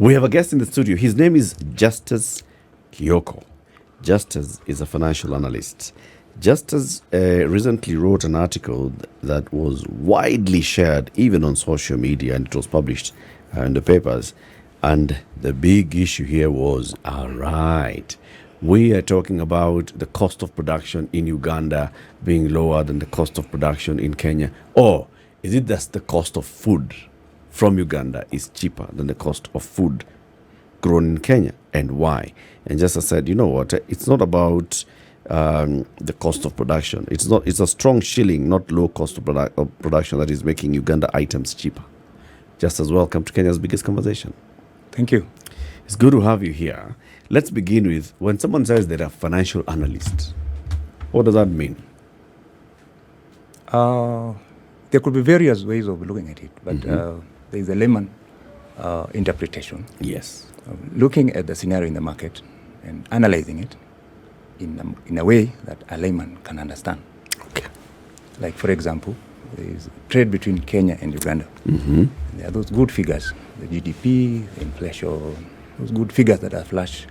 We have a guest in the studio. His name is Justus Kioko. Justus is a financial analyst. Justus recently wrote an article that was widely shared even on social media, and it was published in the papers. And the big issue here was, all right, we are talking about the cost of production in Uganda being lower than the cost of production in Kenya. Or is it that the cost of food from Uganda is cheaper than the cost of food grown in Kenya? And why? And Justus said, you know what, it's not about the cost of production. It's a strong shilling, not low cost of production that is making Uganda items cheaper. Justus, welcome to Kenya's Biggest Conversation. Thank you. It's good to have you here. Let's begin with, when someone says they're a financial analyst, what does that mean? There could be various ways of looking at it, but there is a layman interpretation. Yes. Looking at the scenario in the market and analyzing it in a way that a layman can understand. Okay. Like, for example, there is trade between Kenya and Uganda. There are those good figures, the GDP, the inflation, those good figures that are flash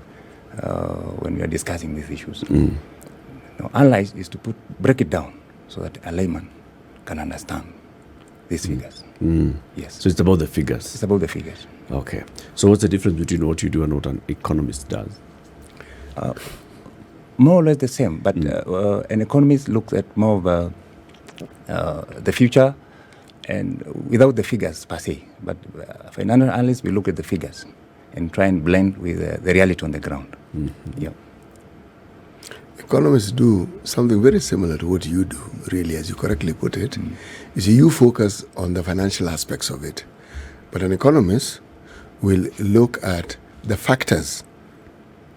when we are discussing these issues. Now, analyze is to break it down so that a layman can understand these figures. Yes. So it's about the figures. It's about the figures. Okay. So what's the difference between what you do and what an economist does? More or less the same, but an economist looks at more of the future and without the figures per se. But for an analyst, we look at the figures and try and blend with the reality on the ground. Yeah. Economists do something very similar to what you do, really, as you correctly put it. You see, you focus on the financial aspects of it. But an economist will look at the factors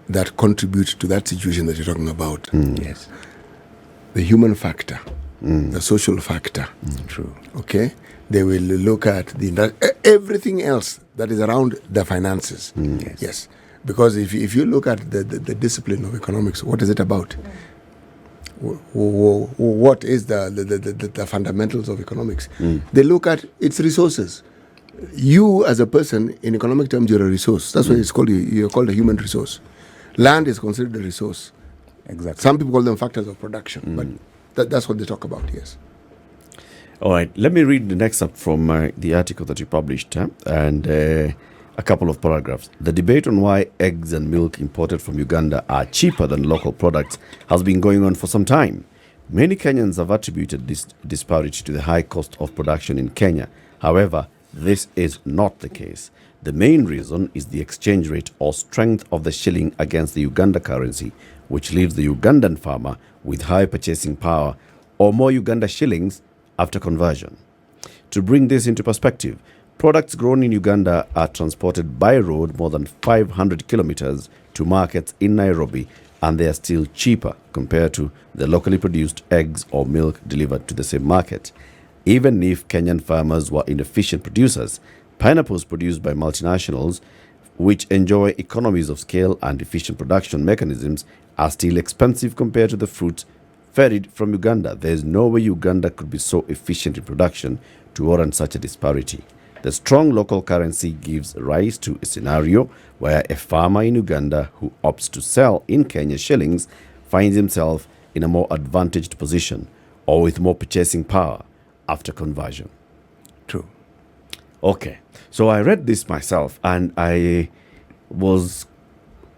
that contribute to that situation that you're talking about. Yes. The human factor, the social factor. True. Okay? They will look at everything else that is around the finances. Yes. Because if you look at the discipline of economics, what is it about? What is the fundamentals of economics? They look at its resources. You, as a person, in economic terms, you're a resource. That's why it's called, you're called a human resource. Land is considered a resource. Exactly. Some people call them factors of production, but that's what they talk about, yes. All right, let me read the next up from the article that you published, and a couple of paragraphs. The debate on why eggs and milk imported from Uganda are cheaper than local products has been going on for some time. Many Kenyans have attributed this disparity to the high cost of production in Kenya. However, this is not the case. The main reason is the exchange rate or strength of the shilling against the Uganda currency, which leaves the Ugandan farmer with high purchasing power or more Uganda shillings after conversion. To bring this into perspective, products grown in Uganda are transported by road more than 500 kilometers to markets in Nairobi, and they are still cheaper compared to the locally produced eggs or milk delivered to the same market. Even if Kenyan farmers were inefficient producers, pineapples produced by multinationals, which enjoy economies of scale and efficient production mechanisms, are still expensive compared to the fruit ferried from Uganda. There is no way Uganda could be so efficient in production to warrant such a disparity. The strong local currency gives rise to a scenario where a farmer in Uganda who opts to sell in Kenya shillings finds himself in a more advantaged position or with more purchasing power after conversion. True. Okay, so I read this myself and I was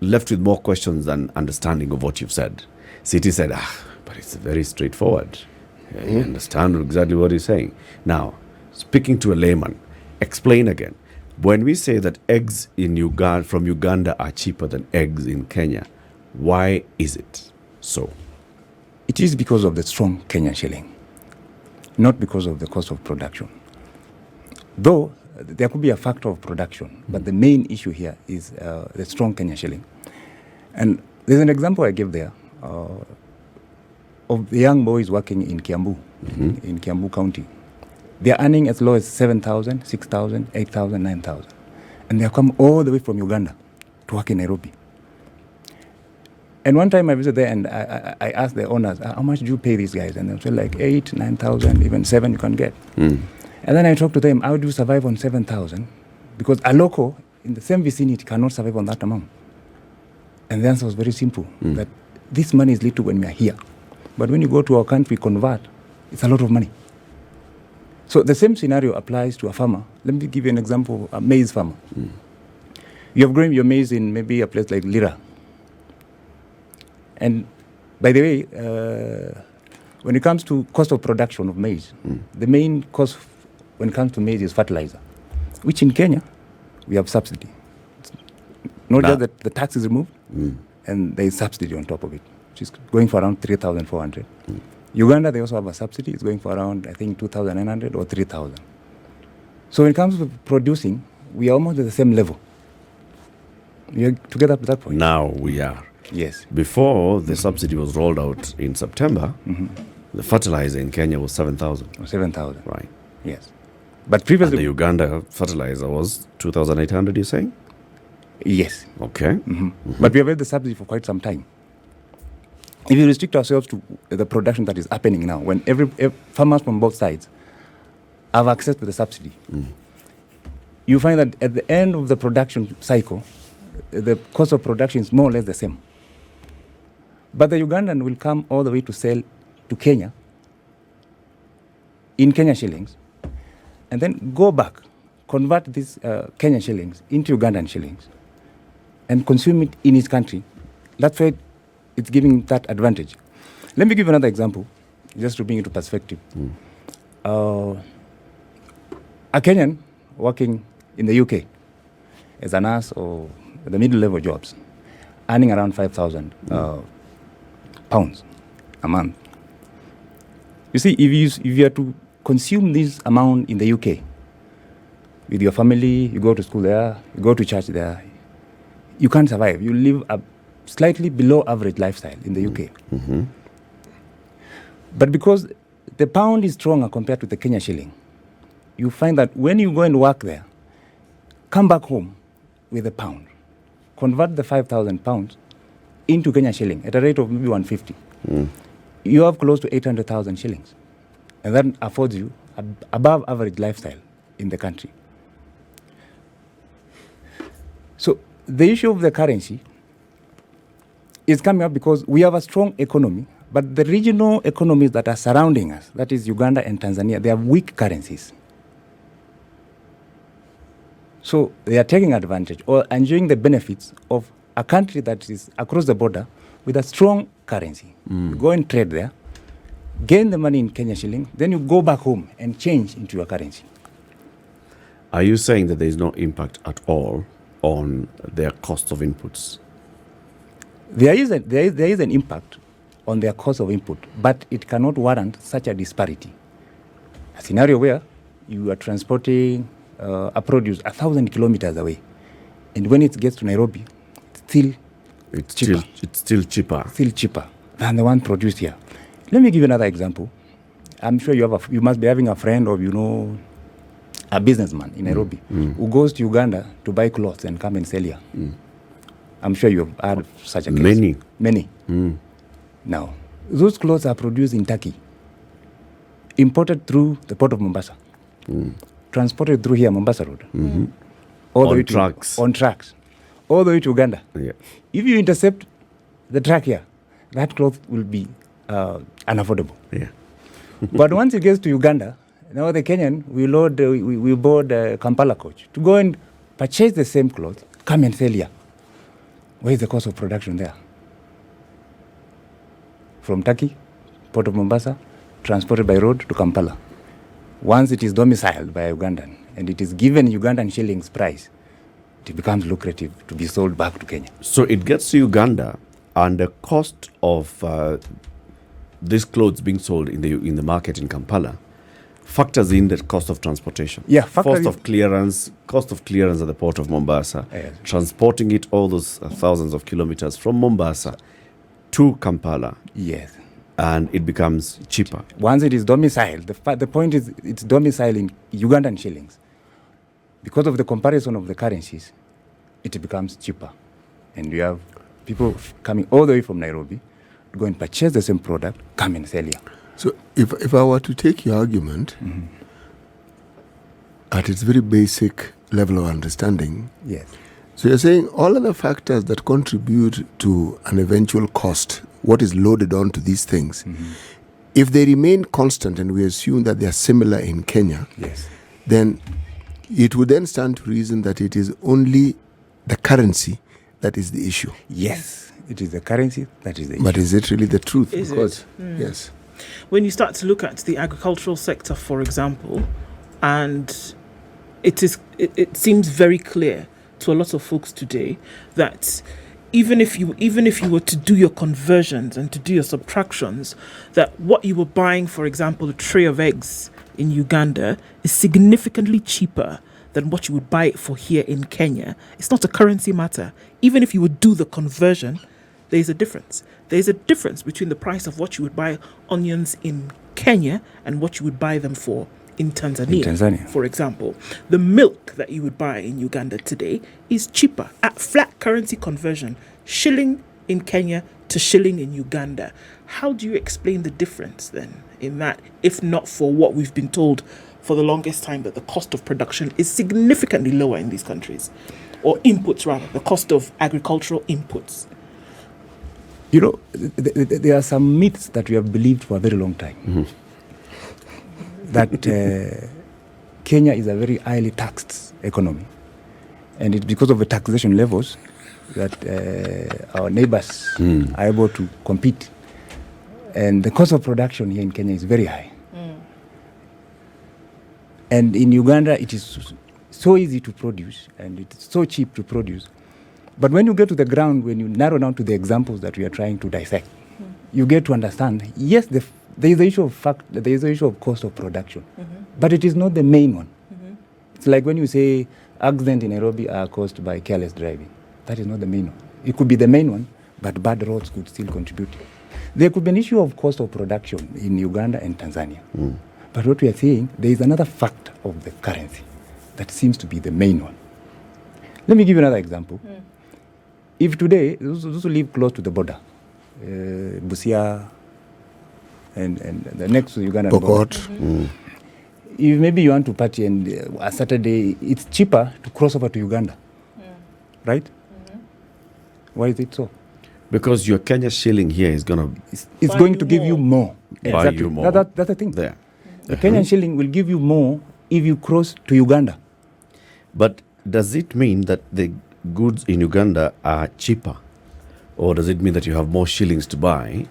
left with more questions than understanding of what you've said. City said, but it's very straightforward. You understand exactly what he's saying. Now, speaking to a layman, explain again. When we say that eggs in Uganda from Uganda are cheaper than eggs in Kenya, why is it so? It is because of the strong Kenyan shilling, not because of the cost of production. Though there could be a factor of production, but the main issue here is the strong Kenyan shilling. And there's an example I give there of the young boys working in Kiambu, in Kiambu County. They are earning as low as 7,000, 6,000, 8,000, 9,000. And they have come all the way from Uganda to work in Nairobi. And one time I visited there and I asked the owners, how much do you pay these guys? And they said like 8, 9,000, even 7 you can get. And then I talked to them, how do you survive on 7,000? Because a local in the same vicinity cannot survive on that amount. And the answer was very simple, that this money is little when we are here. But when you go to our country, convert, it's a lot of money. So the same scenario applies to a farmer. Let me give you an example, a maize farmer. You have grown your maize in maybe a place like Lira. And by the way, when it comes to cost of production of maize, the main cost when it comes to maize is fertilizer, which in Kenya, we have subsidy. It's not just that the tax is removed, and there is subsidy on top of it, which is going for around 3,400. Uganda, they also have a subsidy. It's going for around, I think, 2,900 or 3,000. So when it comes to producing, we are almost at the same level. We are together up to that point. Now we are. Yes. Before the subsidy was rolled out in September, the fertilizer in Kenya was 7,000. 7,000. Right. Yes. But previously... And the Uganda fertilizer was 2,800, you're saying? Yes. Okay. But we have had the subsidy for quite some time. If you restrict ourselves to the production that is happening now, when every farmers from both sides have access to the subsidy, you find that at the end of the production cycle, the cost of production is more or less the same. But the Ugandan will come all the way to sell to Kenya in Kenya shillings, and then go back, convert these Kenyan shillings into Ugandan shillings, and consume it in his country. That's why it's giving that advantage. Let me give another example, just to bring it into perspective. A Kenyan working in the UK as a nurse or the middle-level jobs, earning around 5,000 pounds a month. You see, if you are to consume this amount in the UK, with your family, you go to school there, you go to church there, you can't survive. You live a slightly below average lifestyle in the UK. But because the pound is stronger compared to the Kenya shilling, you find that when you go and work there, come back home with a pound, convert the 5,000 pounds into Kenya shilling at a rate of maybe 150. You have close to 800,000 shillings. And that affords you above average lifestyle in the country. So the issue of the currency is coming up because we have a strong economy, but the regional economies that are surrounding us, that is Uganda and Tanzania, they have weak currencies. So they are taking advantage or enjoying the benefits of a country that is across the border with a strong currency. You go and trade there, gain the money in Kenya shilling, then you go back home and change into your currency. Are you saying that there is no impact at all on their cost of inputs? There is an impact on their cost of input, but it cannot warrant such a disparity. A scenario where you are transporting a produce 1,000 kilometers away, and when it gets to Nairobi, it's still cheaper than the one produced here. Let me give you another example. I'm sure you must be having a friend or a businessman in Nairobi who goes to Uganda to buy clothes and come and sell here. I'm sure you've heard of such a case. Many. Now, those clothes are produced in Turkey, imported through the port of Mombasa, transported through here, Mombasa Road, all the way on trucks, all the way to Uganda. Yeah. If you intercept the truck here, that cloth will be unaffordable. Yeah. But once it gets to Uganda, now the Kenyan, we board a Kampala coach to go and purchase the same clothes, come and sell here. Where is the cost of production there? From Turkey, port of Mombasa, transported by road to Kampala. Once it is domiciled by Ugandan and it is given Ugandan shillings price, it becomes lucrative to be sold back to Kenya. So it gets to Uganda, and the cost of these clothes being sold in the market in Kampala factors in the cost of transportation. Yeah, cost of clearance at the port of Mombasa, Yes. transporting it all those thousands of kilometers from Mombasa to Kampala. Yes. And it becomes cheaper. Once it is domiciled, the point is it's domiciled in Ugandan shillings. Because of the comparison of the currencies, it becomes cheaper. And you have people coming all the way from Nairobi to go and purchase the same product, come and sell here. So if I were to take your argument, at its very basic level of understanding, Yes. so you're saying all of the factors that contribute to an eventual cost, what is loaded onto these things, if they remain constant and we assume that they are similar in Kenya, Yes. then it would then stand to reason that it is only the currency that is the issue. Yes. It is the currency that is the issue. But is it really the truth? Is Because, it? yes. When you start to look at the agricultural sector, for example, and it seems very clear to a lot of folks today that even if you were to do your conversions and to do your subtractions, that what you were buying, for example, a tray of eggs in Uganda is significantly cheaper than what you would buy it for here in Kenya. It's not a currency matter. Even if you would do the conversion, there's a difference. There's a difference between the price of what you would buy onions in Kenya and what you would buy them for in Tanzania. For example, the milk that you would buy in Uganda today is cheaper at flat currency conversion, shilling in Kenya to shilling in Uganda. How do you explain the difference then in that, if not for what we've been told for the longest time, that the cost of production is significantly lower in these countries, or inputs rather, the cost of agricultural inputs? You know, there are some myths that we have believed for a very long time. That Kenya is a very highly taxed economy. And it's because of the taxation levels that our neighbors are able to compete. And the cost of production here in Kenya is very high. And in Uganda, it is so easy to produce and it's so cheap to produce. But when you get to the ground, when you narrow down to the examples that we are trying to dissect, you get to understand, yes, there is the issue of cost of production, but it is not the main one. It's like when you say accidents in Nairobi are caused by careless driving. That is not the main one. It could be the main one, but bad roads could still contribute. There could be an issue of cost of production in Uganda and Tanzania. But what we are saying, there is another factor of the currency that seems to be the main one. Let me give you another example. If today, those who live close to the border, Busia and the next to Uganda border, if maybe you want to party and a Saturday, it's cheaper to cross over to Uganda, right? Why is it so? Because your Kenya shilling here is going to It's going to give you more. buy you more. That's the thing. There. The Kenyan shilling will give you more if you cross to Uganda. But does it mean that the goods in Uganda are cheaper? Or does it mean that you have more shillings to buy?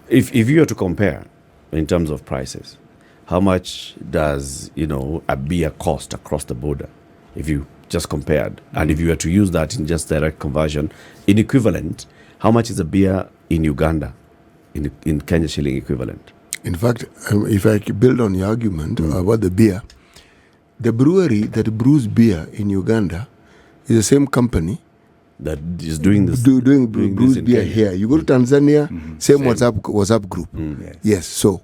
If you were to compare in terms of prices, how much does, a beer cost across the border? If you just compared, and if you were to use that in just direct conversion, in equivalent, how much is a beer in Uganda in Kenya shilling equivalent? In fact, if I could build on your argument about the beer, the brewery that brews beer in Uganda is the same company that is doing this, brews beer Kenya. here. You go to Tanzania, same WhatsApp group. Yes, so.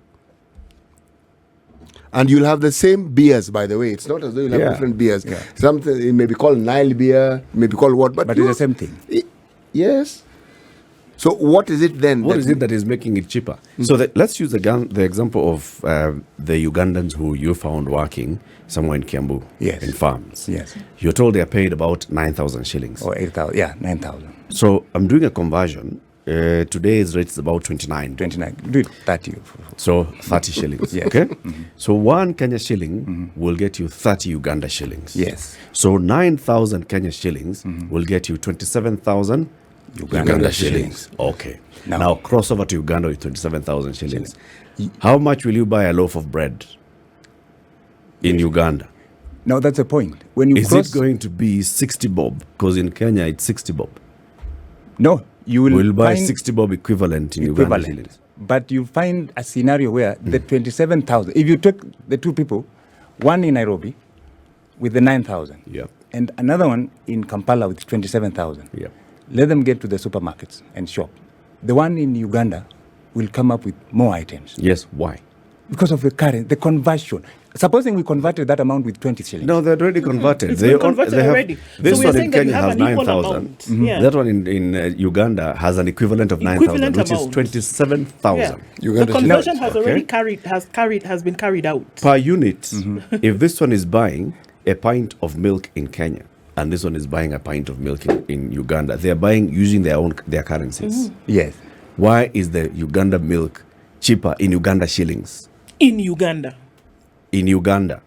And you'll have the same beers, by the way. It's not as though you'll have different beers. Yeah. Something, it may be called Nile beer, it may be called what, but But it's the same thing. Yes. So what is it then? What is it that is making it cheaper? So let's use the example of the Ugandans who you found working somewhere in Kiambu, Yes. in farms. Yes. You're told they are paid about 9,000 shillings. Or 8,000. Yeah, 9,000. So I'm doing a conversion. Today's rate is about 29. 29. Do it 30. So 30 shillings. Yes. Okay? So one Kenya shilling will get you 30 Uganda shillings. Yes. So 9,000 Kenya shillings will get you 27,000 Uganda shillings. Okay. Now cross over to Uganda with 27,000 shillings. How much will you buy a loaf of bread in Uganda? Now that's the point. When you Is cross, it going to be 60 bob? Because in Kenya it's 60 bob. no, you will We'll buy find 60 bob equivalent in Uganda equivalent. shillings. But you find a scenario where the 27,000, if you take the two people, one in Nairobi with the 9,000, Yep. and another one in Kampala with 27,000. Yep. Let them get to the supermarkets and shop. The one in Uganda will come up with more items. Yes. Why? Because of the conversion. Supposing we converted that amount with 20 shillings. No, they're already converted. It's been converted already. This So we are one saying in that you Kenya have has an equal 9,000. amount. Yeah. That one in Uganda has an equivalent of 9,000, Equivalent which is amount. 27,000. Yeah. Uganda The conversion shillings. has been carried out. Per unit. If this one is buying a pint of milk in Kenya and this one is buying a pint of milk in Uganda, they are buying using their currencies. Yes. Why is the Uganda milk cheaper in Uganda shillings? In Uganda. In Uganda.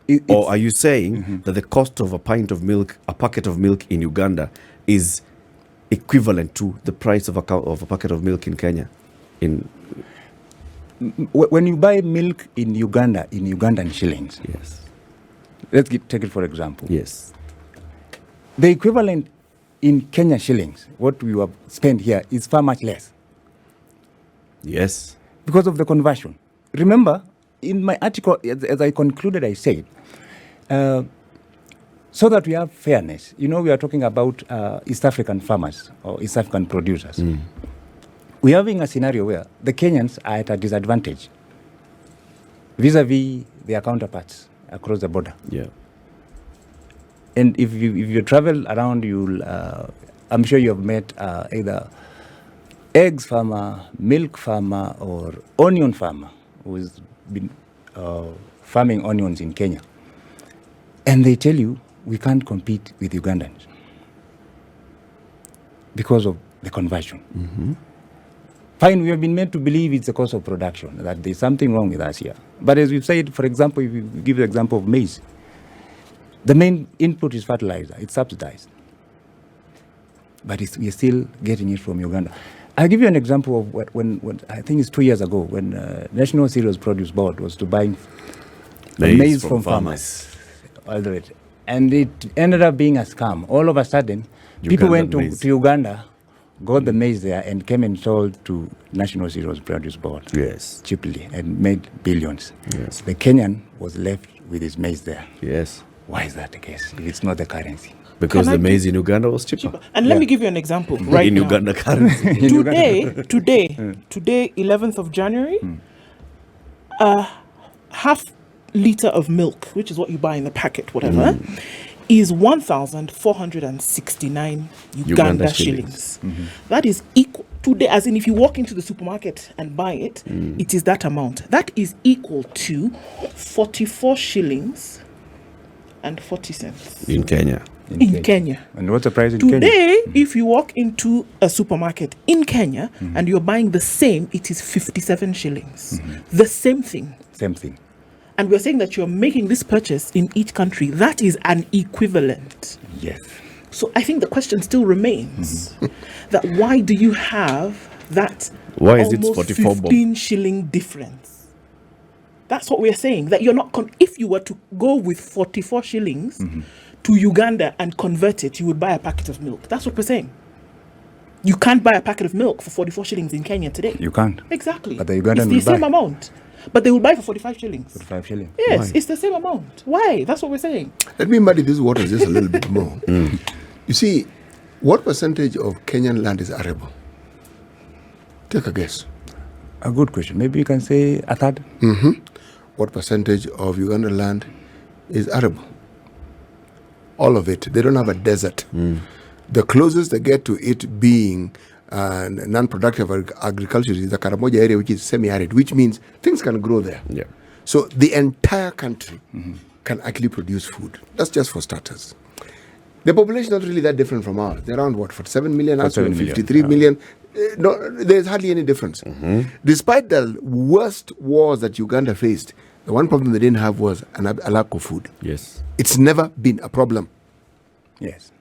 It- Or it's- are you saying that the cost of a pint of milk, a packet of milk in Uganda, is equivalent to the price of a packet of milk in Kenya? when you buy milk in Uganda, in Ugandan shillings, Yes. let's take it for example. Yes. The equivalent in Kenya shillings, what we have spent here, is far much less Yes. because of the conversion. Remember, in my article, as I concluded, I said, so that we have fairness, we are talking about East African farmers or East African producers. We're having a scenario where the Kenyans are at a disadvantage vis-a-vis their counterparts across the border. Yeah. And if you travel around, I'm sure you have met either eggs farmer, milk farmer, or onion farmer who's been farming onions in Kenya. And they tell you, we can't compete with Ugandans because of the conversion. Fine, we have been made to believe it's the cost of production, that there's something wrong with us here. But as we've said, for example, if you give the example of maize, the main input is fertilizer. It's subsidized. But we're still getting it from Uganda. I'll give you an example of when I think it's 2 years ago, when National Cereals Produce Board was to buy maize from farmers. All the way. And it ended up being a scam. All of a sudden, people went to Uganda, got the maize there, and came and sold to National Cereals Produce Board. Yes. Cheaply, and made billions. Yes. The Kenyan was left with his maize there. Yes. Why is that the case if it's not the currency? Because Can I the maize in Uganda was cheaper. And let me give you an example right in now. Uganda currency. Today, 11th of January, half liter of milk, which is what you buy in the packet, whatever, is 1,469 Uganda shillings. That is equal today, as in if you walk into the supermarket and buy it, it is that amount. That is equal to 44 shillings and 40 cents In Kenya. in Kenya. And what's the price in Kenya? Today, if you walk into a supermarket in Kenya and you're buying the same, it is 57 shillings. The same thing. Same thing. And we're saying that you're making this purchase in each country. That is an equivalent. Yes. So I think the question still remains that why do you have that Why is it almost 44 bob? 15 shilling difference? That's what we're saying. That you're not, if you were to go with 44 shillings to Uganda and convert it, you would buy a packet of milk. That's what we're saying. You can't buy a packet of milk for 44 shillings in Kenya today. You can't. Exactly. But the Ugandan it's the will same buy. amount. But they will buy for 45 shillings. 5 shillings. Yes, Why? it's the same amount. Why? That's what we're saying. Let me muddy this water just a little bit more. You see, what percentage of Kenyan land is arable? Take a guess. A good question. Maybe you can say a third. What percentage of Ugandan land is arable? All of it. They don't have a desert. The closest they get to it being non-productive agriculture is the Karamoja area, which is semi-arid, which means things can grow there. Yeah. So the entire country can actually produce food. That's just for starters. The population is not really that different from ours. They're around, 47 million, us 47 million, 53 million. No, there's hardly any difference. Despite the worst wars that Uganda faced, the one problem they didn't have was a lack of food. Yes. It's never been a problem. Yes.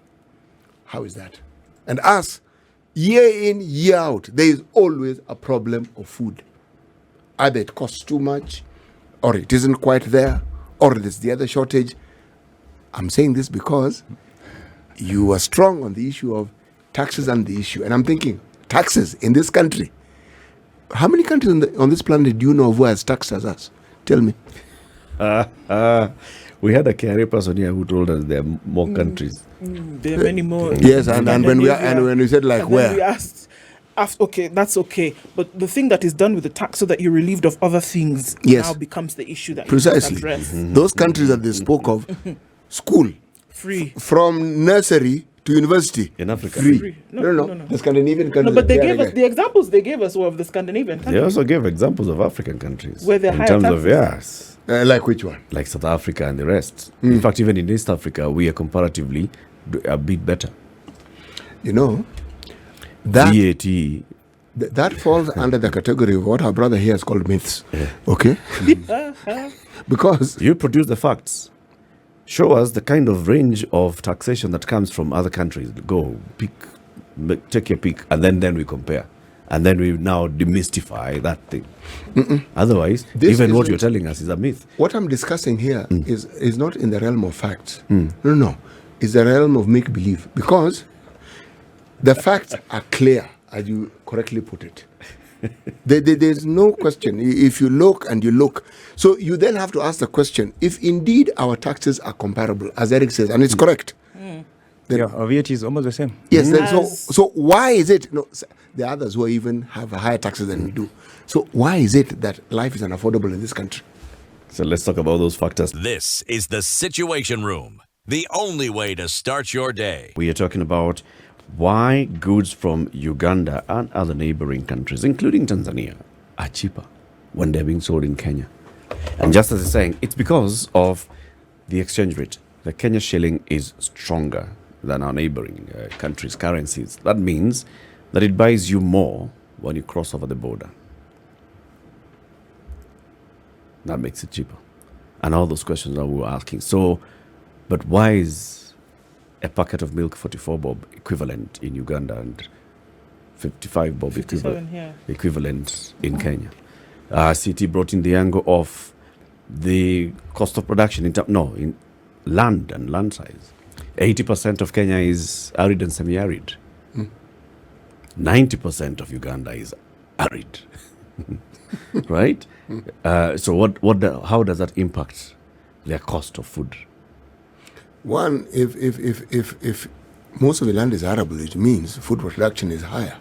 How is that? And us, year in, year out, there is always a problem of food. Either it costs too much, or it isn't quite there, or there's the other shortage. I'm saying this because you are strong on the issue of taxes and the issue. And I'm thinking, taxes in this country. How many countries on this planet do you know who has taxed as us? Tell me. We had a KRA person here who told us there are more countries. There are many more. Yes, and when we said like and then we where? asked, Okay, that's okay. But the thing that is done with the tax so that you're relieved of other things Yes. now becomes the issue that Precisely. you must address. Those countries that they spoke of, school, Free. from nursery to university. In Africa. Free. No. The Scandinavian countries. No, but they are gave us like- the examples they gave us were of the Scandinavian They countries. also gave examples of African countries. Where they're in higher terms of, taxes. yes, like which one? like South Africa and the rest. In fact, even in East Africa, we are comparatively a bit better. You know, that VAT. that falls under the category of what our brother here has called myths. Okay? Because You produce the facts. Show us the kind of range of taxation that comes from other countries. Go, pick, take your pick, and then we compare. And then we now demystify that thing. Otherwise, This even what isn't- you're telling us is a myth. what I'm discussing here is not in the realm of facts. No. It's the realm of make-believe. Because the facts are clear, as you correctly put it. There's no question. If you look and you look. So you then have to ask the question, if indeed our taxes are comparable, as Eric says, and it's correct. Then- Yeah, our VAT is almost the same. Yes, then As- so why is it, no, the others who even have higher taxes than we do. So why is it that life is unaffordable in this country? So let's talk about those factors. This is the Situation Room, the only way to start your day. We are talking about why goods from Uganda and other neighboring countries, including Tanzania, are cheaper when they're being sold in Kenya. And just as it's saying, it's because of the exchange rate. The Kenya shilling is stronger than our neighboring countries' currencies. That means that it buys you more when you cross over the border. That makes it cheaper. And all those questions that we were asking. So, but why is a packet of milk 44 bob equivalent in Uganda and 55 bob 57 here. equivalent in Kenya? CT brought in the angle of the cost of production in land and land size. 80% of Kenya is arid and semi-arid. 90% of Uganda is arid. Right? So how does that impact their cost of food? One, if most of the land is arable, it means food production is higher.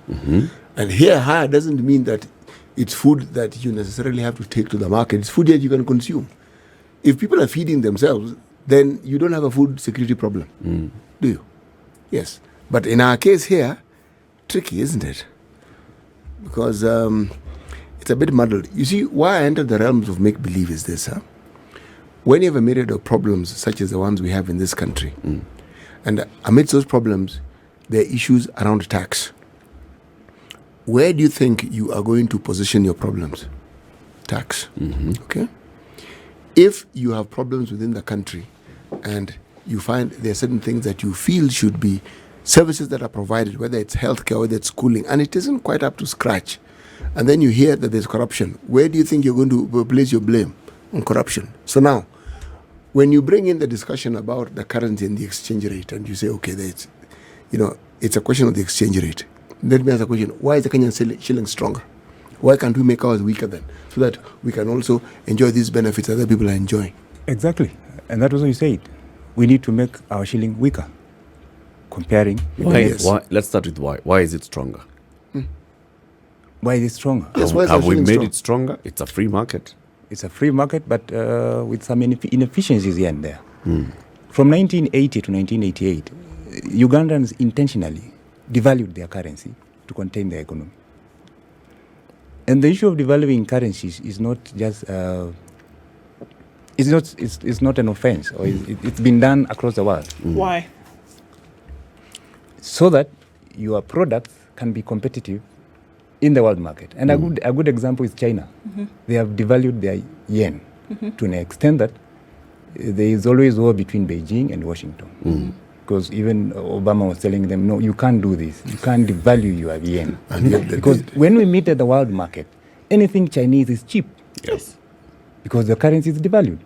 And here, higher doesn't mean that it's food that you necessarily have to take to the market. It's food that you can consume. If people are feeding themselves, then you don't have a food security problem, do you? Yes. But in our case here, tricky, isn't it? Because it's a bit muddled. You see, why I entered the realms of make-believe is this, huh? When you have a myriad of problems such as the ones we have in this country, and amidst those problems, there are issues around tax. Where do you think you are going to position your problems? Tax. Okay? If you have problems within the country and you find there are certain things that you feel should be services that are provided, whether it's healthcare, whether it's schooling, and it isn't quite up to scratch, and then you hear that there's corruption, where do you think you're going to place your blame? On corruption. So now, when you bring in the discussion about the currency and the exchange rate, and you say, okay, it's a question of the exchange rate. Let me ask a question. Why is the Kenyan shilling stronger? Why can't we make ours weaker then? So that we can also enjoy these benefits other people are enjoying. Exactly. And that was what you said. We need to make our shilling weaker. Comparing. Why? Yes. Why? Let's start with why. Why is it stronger? Why is it stronger? Yes, why is Have the we shilling made strong? it stronger? It's a free market. It's a free market, but with some inefficiencies here and there. From 1980 to 1988, Ugandans intentionally devalued their currency to contain their economy. And the issue of devaluing currencies is not just it's not an offense, or it's been done across the world, Why? so that your products can be competitive in the world market. And a good example is China. They have devalued their yen to an extent that there is always war between Beijing and Washington. Because even Obama was telling them, no, you can't do this. You can't devalue your yen. And yet they Because did. when we meet at the world market, anything Chinese is cheap Yes. because the currency is devalued.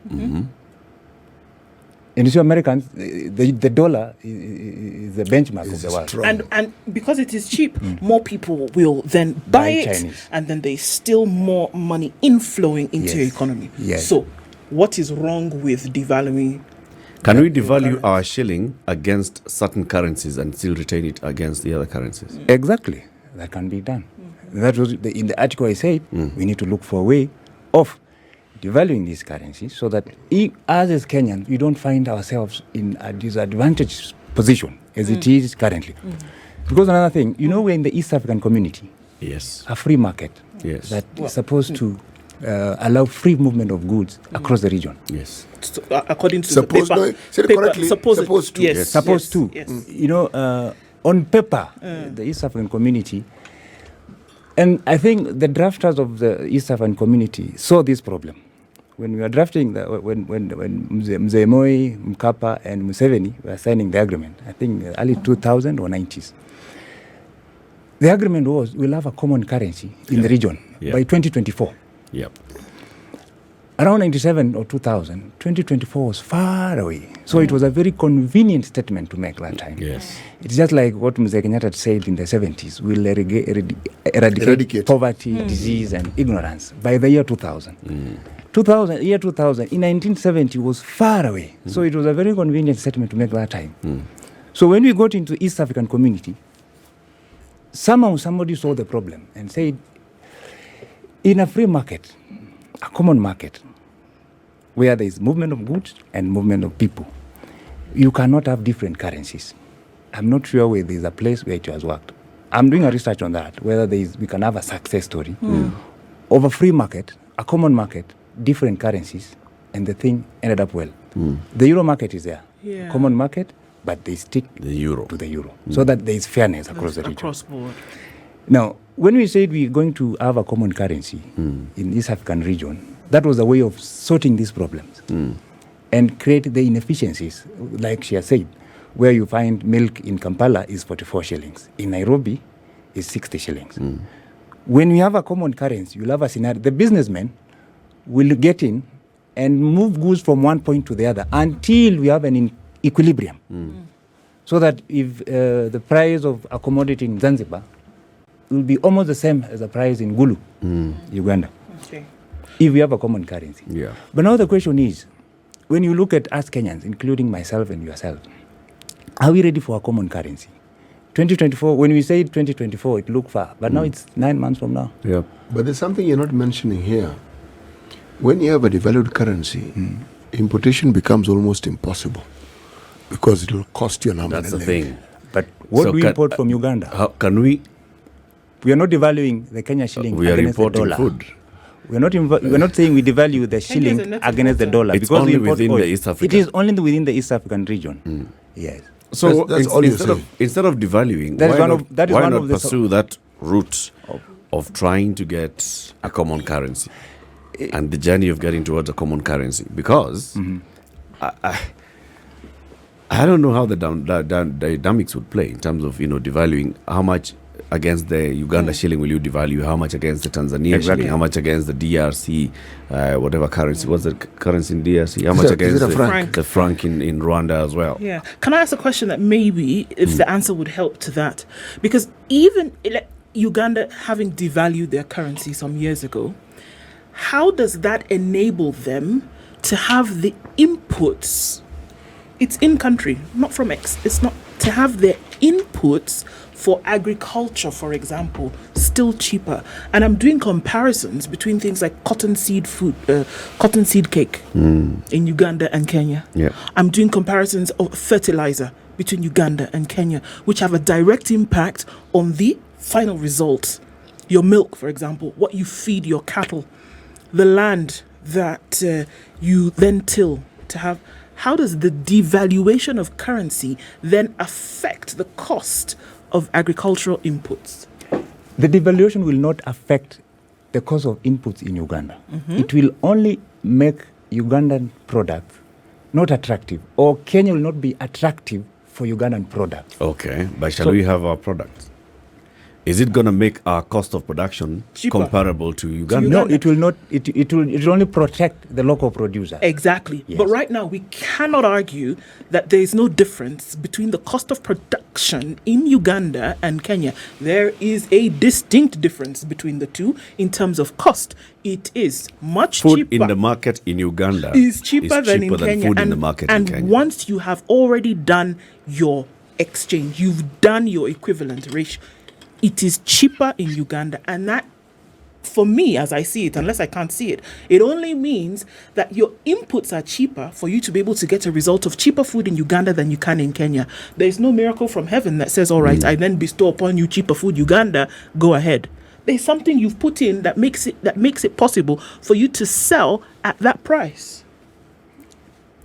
And you see, Americans, the dollar is the benchmark of Is the world. strong. And because it is cheap, more people will then buy it, Chinese. and then there's still more money inflowing into your Yes. economy. Yes. So, what is wrong with devaluing? Can we devalue our shilling against certain currencies and still retain it against the other currencies? Exactly. that can be done. That was in the article I said, we need to look for a way of devaluing these currencies so that as Kenyans, we don't find ourselves in a disadvantaged position as it is currently. Because another thing, we're in the East African community. Yes. A free market. Yes. That is supposed to allow free movement of goods across the region. Yes. So, according to Supposed the paper, no, say it correctly, supposed to. Yes, Supposed to. Yes. On paper, the East African community, and I think the drafters of the East African community saw this problem. When we were drafting, when Mzee Moi, Mkapa, and Museveni were signing the agreement, I think early 2000 or 90s, the agreement was we'll have a common currency in the region by 2024. Yep. Around 97 or 2000, 2024 was far away. So it was a very convenient statement to make that time. Yes. It's just like what Mzee Kenyatta said in the 70s. We'll eradicate poverty, disease, and ignorance by the year 2000. Year 2000, in 1970 was far away. So it was a very convenient statement to make that time. So when we got into East African community, somehow somebody saw the problem and said, in a free market, a common market, where there is movement of goods and movement of people, you cannot have different currencies. I'm not sure whether there's a place where it has worked. I'm doing a research on that, whether we can have a success story of a free market, a common market, different currencies, and the thing ended up well. The euro market is there, common market, but they stick to the euro, so that there is fairness across the region. Across board. Now, when we said we're going to have a common currency in East African region, that was a way of sorting these problems and create the inefficiencies, like she has said, where you find milk in Kampala is 44 shillings. In Nairobi is 60 shillings. When we have a common currency, you'll have a scenario. The businessmen will get in and move goods from one point to the other until we have an equilibrium. So that if the price of a commodity in Zanzibar will be almost the same as the price in Gulu, Uganda. Okay. If we have a common currency. Yeah. But now the question is, when you look at us Kenyans, including myself and yourself, are we ready for a common currency? 2024, when we say 2024, it looked far, but now it's 9 months from now. Yeah. But there's something you're not mentioning here. When you have a devalued currency, importation becomes almost impossible because it will cost you an arm and That's a the leg. thing. But what So do we import from Uganda? How can we? We are not devaluing the Kenya shilling We are against the importing dollar. food. We're not saying we devalue the shilling a net against the dollar It's because only we import within oil. the East African. It is only within the East African region. Yes. So That's all you're instead of saying. instead of devaluing, That is why one not, of- that is why one not of the pursue that route of trying to get a common currency and the journey of getting towards a common currency? Because I don't know how the dynamics would play in terms of devaluing. How much against the Uganda shilling will you devalue? How much against the Tanzania shilling? How much against the DRC, whatever currency? What's the currency in DRC? How much Is it against a franc? the franc in Rwanda as well? Yeah. Can I ask a question that maybe if the answer would help to that? Because even Uganda having devalued their currency some years ago, how does that enable them to have the inputs? It's in country, not from it's not to have their inputs for agriculture, for example, still cheaper. And I'm doing comparisons between things like cottonseed cake in Uganda and Kenya. Yeah. I'm doing comparisons of fertilizer between Uganda and Kenya, which have a direct impact on the final result. Your milk, for example, what you feed your cattle, the land that you then till to have. How does the devaluation of currency then affect the cost of agricultural inputs? The devaluation will not affect the cost of inputs in Uganda. It will only make Ugandan products not attractive, or Kenya will not be attractive for Ugandan products. Okay, but shall we have our products? Is it going to make our cost of production Cheaper. comparable to Uganda? No, it will not. It will only protect the local producer. Exactly. Yes. But right now, we cannot argue that there is no difference between the cost of production in Uganda and Kenya. There is a distinct difference between the two in terms of cost. It is much Food cheaper. in the market in Uganda is cheaper than in Kenya. food and in the market in and Kenya. once you have already done your exchange, you've done your equivalent ratio. it is cheaper in Uganda, and that, for me, as I see it, unless I can't see it, it only means that your inputs are cheaper for you to be able to get a result of cheaper food in Uganda than you can in Kenya. There is no miracle from heaven that says, all right, I then bestow upon you cheaper food, Uganda, go ahead. There's something you've put in that makes it possible for you to sell at that price.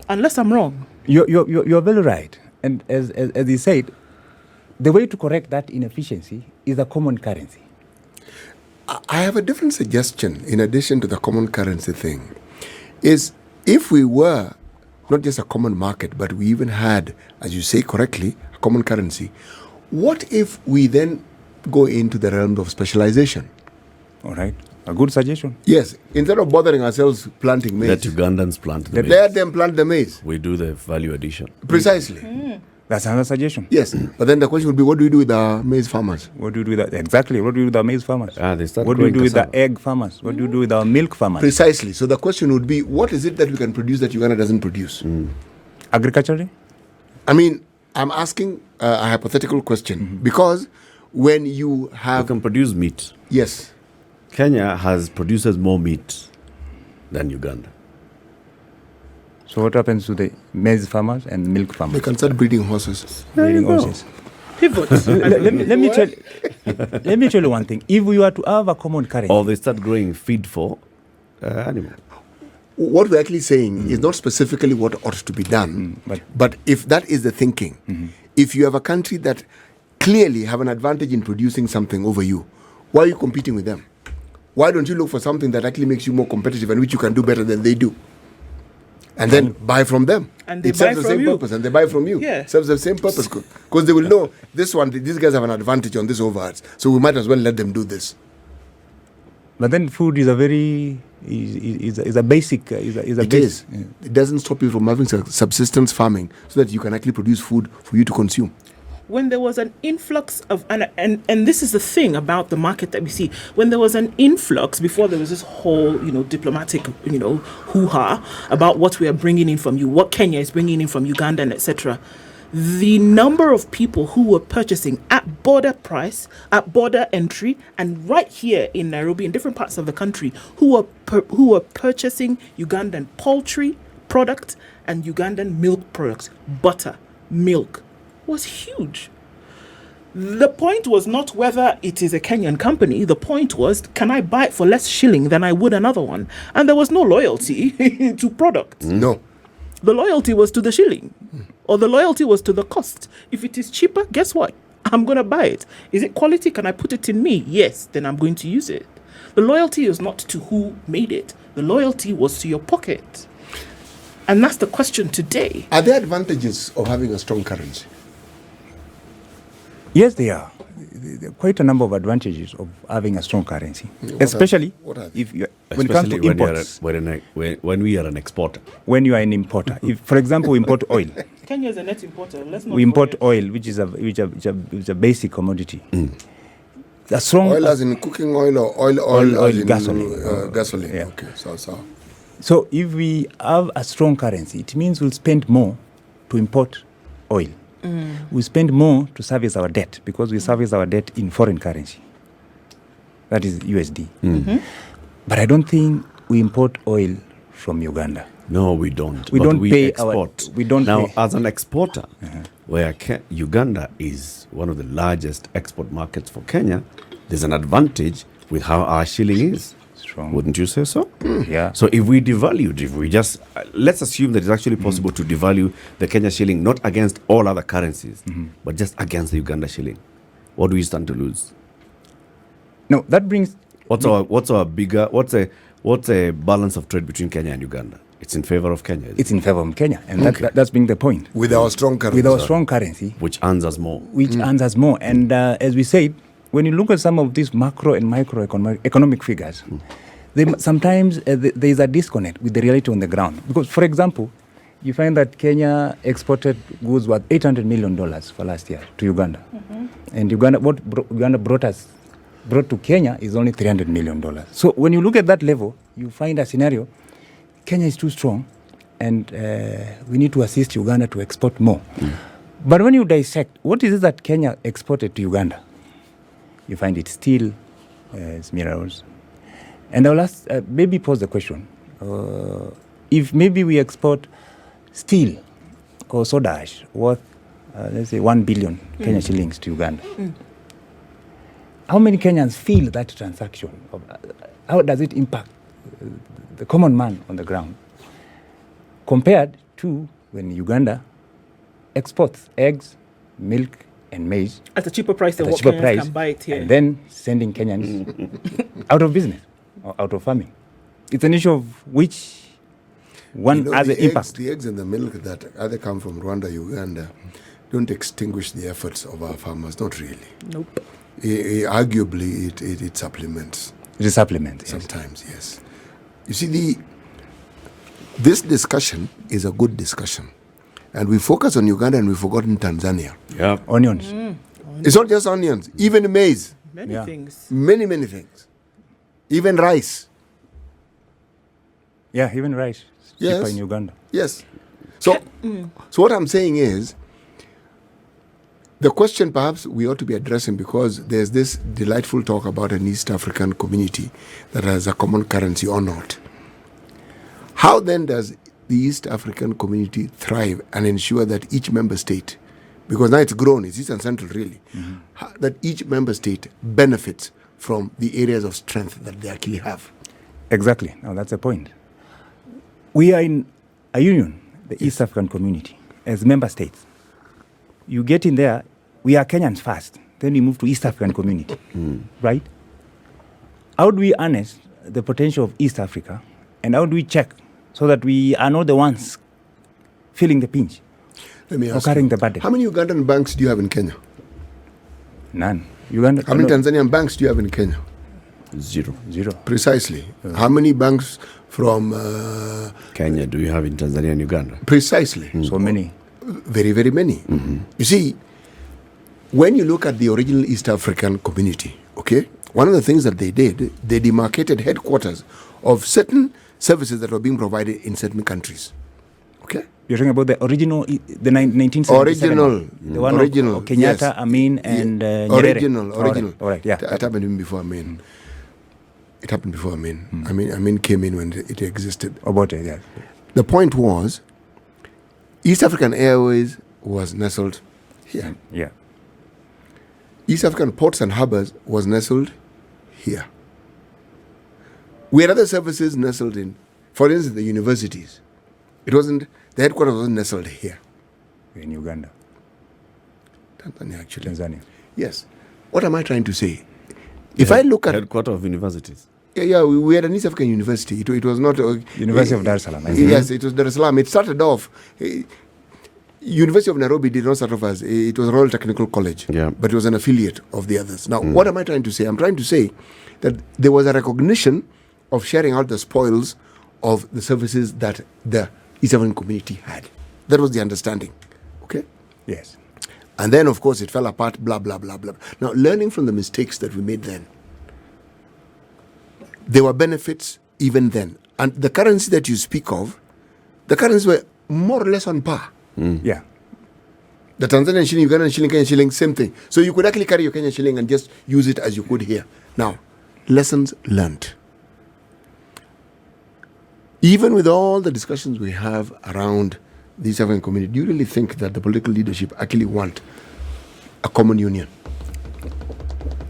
Unless I'm wrong. You're very right. And as you said, the way to correct that inefficiency is a common currency. I have a different suggestion in addition to the common currency thing. Is if we were not just a common market, but we even had, as you say correctly, a common currency, what if we then go into the realm of specialization? All right. A good suggestion. Yes. Instead of bothering ourselves planting maize. Let Ugandans plant the maize. Let them plant the maize. We do the value addition. Precisely. That's another suggestion. Yes. But then the question would be, what do we do with our maize farmers? What do you do with that? Exactly. What do you do with our maize farmers? They start What do you growing do with cassava. the egg farmers? What do you do with our milk farmers? Precisely. So the question would be, what is it that we can produce that Uganda doesn't produce? Agriculturally? I mean, I'm asking a hypothetical question because when you We have... can produce meat. Yes. Kenya produces more meat than Uganda. So what happens to the maize farmers and milk They farmers? can start breeding horses. Breeding you go. horses. Pivot. Let me tell you one thing. If we were to have a common currency, Or they start growing feed for animals. What we're actually saying is not specifically what ought to be done, but if that is the thinking, if you have a country that clearly have an advantage in producing something over you, why are you competing with them? Why don't you look for something that actually makes you more competitive and which you can do better than they do? And then buy from them. And they it serves buy the from same you. purpose, and they buy from you. Yeah. It serves the same purpose because they will know these guys have an advantage on this over us, so we might as well let them do this. but then food is a very is a basic It is. It doesn't stop you from having subsistence farming so that you can actually produce food for you to consume. When there was an influx of, and this is the thing about the market that we see, when there was an influx, before there was this whole, diplomatic, hoo-ha about what we are bringing in from you, what Kenya is bringing in from Uganda, and etc., the number of people who were purchasing at border price, at border entry, and right here in Nairobi, in different parts of the country, who were purchasing Ugandan poultry products and Ugandan milk products, butter, milk, was huge. The point was not whether it is a Kenyan company. The point was, can I buy it for less shilling than I would another one? And there was no loyalty to product. No. The loyalty was to the shilling, or the loyalty was to the cost. If it is cheaper, guess what? I'm going to buy it. Is it quality? Can I put it in me? Yes, then I'm going to use it. The loyalty is not to who made it. The loyalty was to your pocket. And that's the question today. Are there advantages of having a strong currency? Yes, there are. There are quite a number of advantages of having a strong currency, especially what are they? if you, when it comes to imports. When we are an exporter. When you are an importer, if, for example, we import oil, Kenya is a net importer. Let's not we import forget. oil, which is a basic commodity. A strong Oil as in cooking oil or oil as in gasoline. gasoline. Yeah. Okay, so. So if we have a strong currency, it means we'll spend more to import oil. We spend more to service our debt because we service our debt in foreign currency. That is USD. But I don't think we import oil from Uganda. No, we don't. We But don't pay export. we don't now, pay. as an exporter, where Uganda is one of the largest export markets for Kenya, there's an advantage with how our shilling is. Strong. Wouldn't you say so? Yeah. So if we devalued, if we just, let's assume that it's actually possible to devalue the Kenya shilling, not against all other currencies, but just against the Uganda shilling, what do we stand to lose? No, that brings. What's a balance of trade between Kenya and Uganda? It's in favor of Kenya, It's in favor of Kenya, and that's being the point. With our strong currency. With our strong currency, which earns us more. which earns us more. And as we said, when you look at some of these macro and micro economic figures, sometimes there is a disconnect with the reality on the ground. Because, for example, you find that Kenya exported goods worth $800 million for last year to Uganda. And Uganda, what Uganda brought to Kenya is only $300 million. So when you look at that level, you find a scenario, Kenya is too strong, and we need to assist Uganda to export more. But when you dissect, what is it that Kenya exported to Uganda? you find it steel, it's minerals. And I'll ask, maybe pose the question, if maybe we export steel or soda ash worth, let's say 1 billion Kenya shillings to Uganda, how many Kenyans feel that transaction? How does it impact the common man on the ground compared to when Uganda exports eggs, milk, and maize at a cheaper price than what Kenyans can buy it here. And then sending Kenyans out of business or out of farming? It's an issue of which one has an impact. The eggs and the milk that either come from Rwanda, Uganda, don't extinguish the efforts of our farmers. Not really. Nope. Arguably, it supplements. It is supplement. Sometimes, yes. You see, this discussion is a good discussion. And we focus on Uganda and we've forgotten Tanzania. Yeah. Onions. It's not just onions, even maize. Many things. Many things. Even rice. Yeah, even rice. Yes. Cheaper in Uganda. Yes. So what I'm saying is, the question perhaps we ought to be addressing, because there's this delightful talk about an East African community that has a common currency or not. How then does the East African community thrive and ensure that each member state, because now it's grown, it's East and Central really, that each member state benefits from the areas of strength that they actually have? Exactly. Now that's the point. We are in a union, the East African community, as member states. You get in there, we are Kenyans first, then we move to East African community, right? How do we harness the potential of East Africa, and how do we check so that we are not the ones feeling the pinch? Let me or ask carrying you, the burden? how many Ugandan banks do you have in Kenya? None. Uganda. How many Tanzanian banks do you have in Kenya? Zero. Precisely. How many banks from Kenya do you have in Tanzania and Uganda? Precisely. So many. Very, very many. You see, when you look at the original East African community, okay, one of the things that they did, they demarcated headquarters of certain services that were being provided in certain countries. Okay? You're talking about the original, the 1977 the one original, of Kenyatta, yes. Amin, and Nyerere. Original. All right, yeah. It happened even before Amin. It happened before Amin. Amin came in when it existed. About it, yeah. The point was, East African Airways was nestled here. Yeah. East African Ports and Harbors was nestled here. We had other services nestled in, for instance, the universities. The headquarters wasn't nestled here. In Uganda. Tanzania, actually. Tanzania. Yes. What am I trying to say? If I look at... Headquarters of universities. Yeah, we had an East African university. It was not... University of Dar es Salaam. Yes, it was Dar es Salaam. It started off... University of Nairobi did not start off as... It was Royal Technical College. Yeah. But it was an affiliate of the others. Now, what am I trying to say? I'm trying to say that there was a recognition of sharing out the spoils of the services that the East African community had. That was the understanding. Okay? Yes. And then, of course, it fell apart, blah, blah, blah, blah. Now, learning from the mistakes that we made then, there were benefits even then. And the currency that you speak of, the currencies were more or less on par. Yeah. The Tanzanian shilling, Ugandan shilling, Kenyan shilling, same thing. So you could actually carry your Kenyan shilling and just use it as you could here. Now, lessons learned. Even with all the discussions we have around the East African community, do you really think that the political leadership actually want a common union?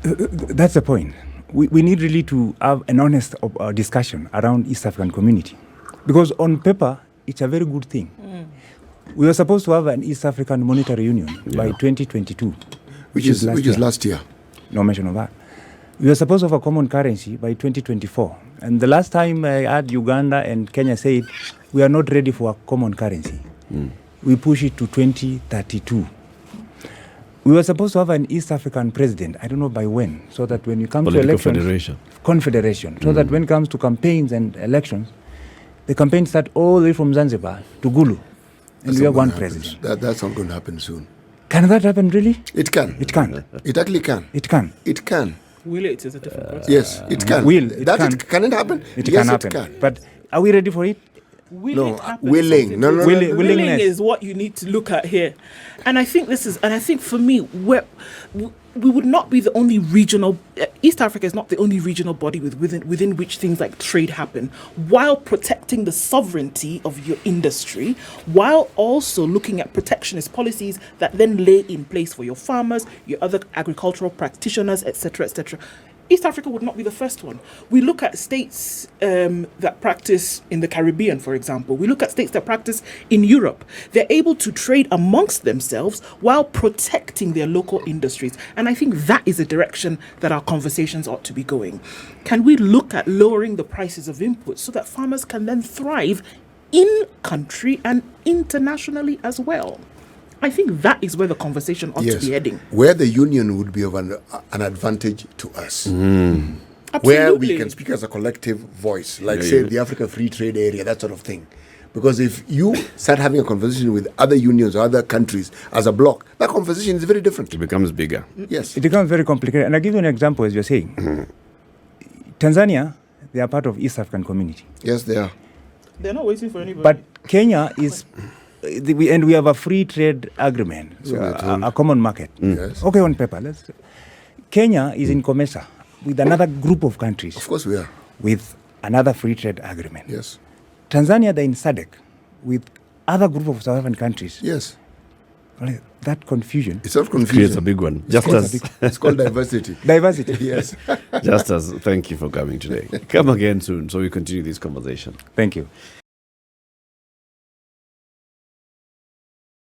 That's the point. We need really to have an honest discussion around East African community. Because on paper, it's a very good thing. We were supposed to have an East African Monetary Union by 2022. Which is last year. No mention of that. We were supposed to have a common currency by 2024. And the last time I had Uganda and Kenya said, we are not ready for a common currency. We push it to 2032. We were supposed to have an East African president, I don't know by when, so that when you come to elections... Confederation. So that when it comes to campaigns and elections, the campaigns start all the way from Zanzibar to Gulu. And we have one president. That's not going to happen soon. Can that happen really? It can. It can. It actually can. It can. It can. Will it is a different question. Yes, it can. Can it happen? Can it happen? It Yes, can happen. it can. But are we ready for it? Will it happen? willing. No, no, no, Willing- no, no. Willing willingness. is what you need to look at here, and I think for me, we would not be the only regional. East Africa is not the only regional body within which things like trade happen, while protecting the sovereignty of your industry, while also looking at protectionist policies that then lay in place for your farmers, your other agricultural practitioners, etc., etc. East Africa would not be the first one. We look at states that practice in the Caribbean, for example. We look at states that practice in Europe. They're able to trade amongst themselves while protecting their local industries. And I think that is a direction that our conversations ought to be going. Can we look at lowering the prices of inputs so that farmers can then thrive in country and internationally as well? I think that is where the conversation ought to be heading. Where the union would be of an advantage to us. Absolutely. Where we can speak as a collective voice, like say the Africa Free Trade Area, that sort of thing. Because if you start having a conversation with other unions or other countries as a bloc, that conversation is very different. It becomes bigger. Yes. It becomes very complicated. And I'll give you an example, as you're saying. Tanzania, they are part of East African community. Yes, they are. They're not waiting for anybody. But Kenya is, we have a free trade agreement, so a common market. Yes. Okay, on paper. Kenya is in COMESA with another group of countries. Of course we are. With another free trade agreement. Yes. Tanzania, they're in SADC with other group of South African countries. Yes. Well, that confusion. It's not Creates a confusion. big one. Justus, It's called diversity. Diversity. Yes. Justus, thank you for coming today. Come again soon so we continue this conversation. Thank you.